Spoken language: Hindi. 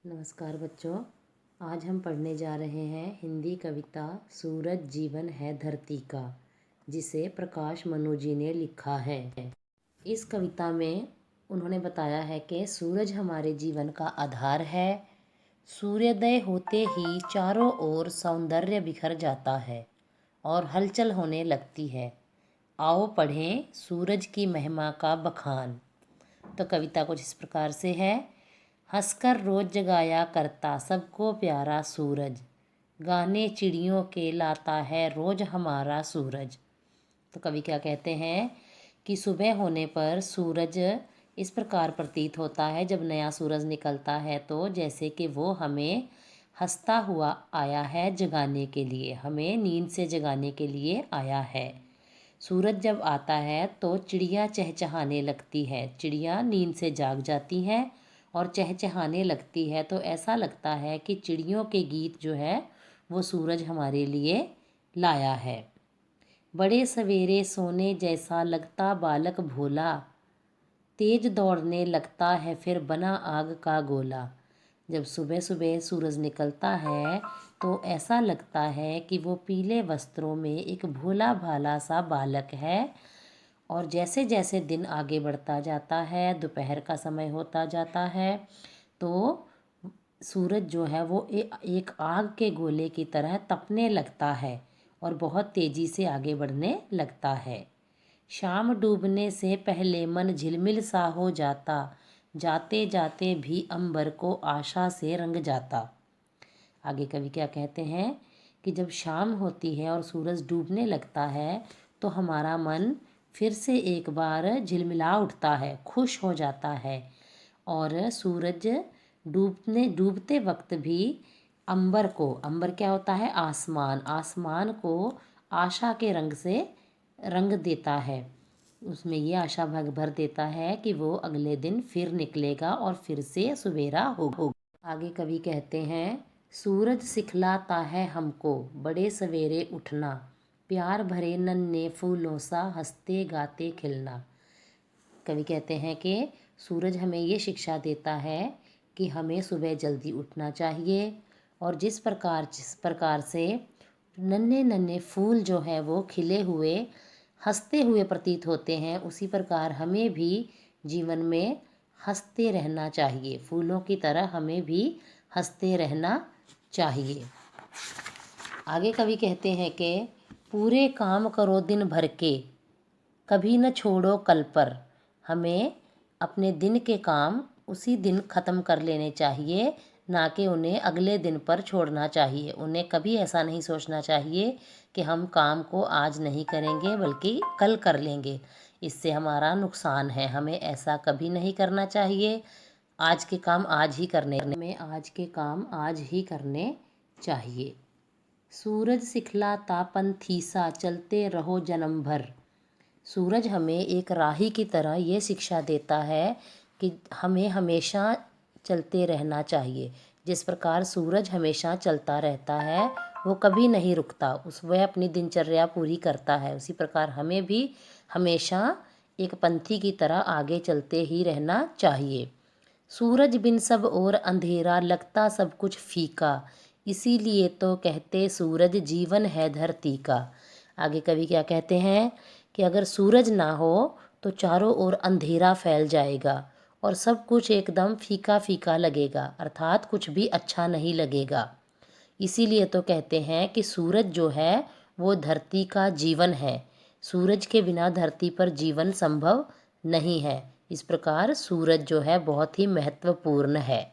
नमस्कार बच्चों, आज हम पढ़ने जा रहे हैं हिंदी कविता सूरज जीवन है धरती का, जिसे प्रकाश मनु जी ने लिखा है। इस कविता में उन्होंने बताया है कि सूरज हमारे जीवन का आधार है। सूर्योदय होते ही चारों ओर सौंदर्य बिखर जाता है और हलचल होने लगती है। आओ पढ़ें सूरज की महिमा का बखान। तो कविता कुछ इस प्रकार से है। हंसकर रोज जगाया करता सबको प्यारा सूरज, गाने चिड़ियों के लाता है रोज हमारा सूरज। तो कवि क्या कहते हैं कि सुबह होने पर सूरज इस प्रकार प्रतीत होता है, जब नया सूरज निकलता है तो जैसे कि वो हमें हंसता हुआ आया है जगाने के लिए, हमें नींद से जगाने के लिए आया है। सूरज जब आता है तो चिड़िया चहचहाने लगती है, चिड़िया नींद से जाग जाती हैं और चहचहाने लगती है, तो ऐसा लगता है कि चिड़ियों के गीत जो है वो सूरज हमारे लिए लाया है। बड़े सवेरे सोने जैसा लगता बालक भोला, तेज दौड़ने लगता है फिर बना आग का गोला। जब सुबह सुबह सूरज निकलता है तो ऐसा लगता है कि वो पीले वस्त्रों में एक भोला भाला सा बालक है। और जैसे जैसे दिन आगे बढ़ता जाता है, दोपहर का समय होता जाता है, तो सूरज जो है वो एक आग के गोले की तरह तपने लगता है और बहुत तेज़ी से आगे बढ़ने लगता है। शाम डूबने से पहले मन झिलमिल सा हो जाता, जाते जाते भी अंबर को आशा से रंग जाता। आगे कवि क्या कहते हैं कि जब शाम होती है और सूरज डूबने लगता है तो हमारा मन फिर से एक बार झिलमिला उठता है, खुश हो जाता है। और सूरज डूबते वक्त भी अंबर क्या होता है, आसमान, आसमान को आशा के रंग से रंग देता है। उसमें ये आशा भर देता है कि वो अगले दिन फिर निकलेगा और फिर से सवेरा होगा। आगे कवि कहते हैं, सूरज सिखलाता है हमको बड़े सवेरे उठना, प्यार भरे नन्हे फूलों सा हंसते गाते खिलना। कवि कहते हैं कि सूरज हमें ये शिक्षा देता है कि हमें सुबह जल्दी उठना चाहिए और जिस प्रकार से नन्हे नन्हे फूल जो है वो खिले हुए हंसते हुए प्रतीत होते हैं, उसी प्रकार हमें भी जीवन में हंसते रहना चाहिए। फूलों की तरह हमें भी हंसते रहना चाहिए। आगे कवि कहते हैं कि पूरे काम करो दिन भर के, कभी न छोड़ो कल पर। हमें अपने दिन के काम उसी दिन ख़त्म कर लेने चाहिए, ना कि उन्हें अगले दिन पर छोड़ना चाहिए। उन्हें कभी ऐसा नहीं सोचना चाहिए कि हम काम को आज नहीं करेंगे बल्कि कल कर लेंगे, इससे हमारा नुकसान है। हमें ऐसा कभी नहीं करना चाहिए। आज के काम आज ही करने में आज के काम आज ही करने चाहिए। सूरज सिखलाता पंथी सा चलते रहो जन्म भर। सूरज हमें एक राही की तरह ये शिक्षा देता है कि हमें हमेशा चलते रहना चाहिए। जिस प्रकार सूरज हमेशा चलता रहता है, वो कभी नहीं रुकता, वह अपनी दिनचर्या पूरी करता है, उसी प्रकार हमें भी हमेशा एक पंथी की तरह आगे चलते ही रहना चाहिए। सूरज बिन सब और अंधेरा लगता सब कुछ फीका, इसीलिए तो कहते सूरज जीवन है धरती का। आगे कवि क्या कहते हैं कि अगर सूरज ना हो तो चारों ओर अंधेरा फैल जाएगा और सब कुछ एकदम फीका फीका लगेगा, अर्थात कुछ भी अच्छा नहीं लगेगा। इसीलिए तो कहते हैं कि सूरज जो है वो धरती का जीवन है। सूरज के बिना धरती पर जीवन संभव नहीं है। इस प्रकार सूरज जो है बहुत ही महत्वपूर्ण है।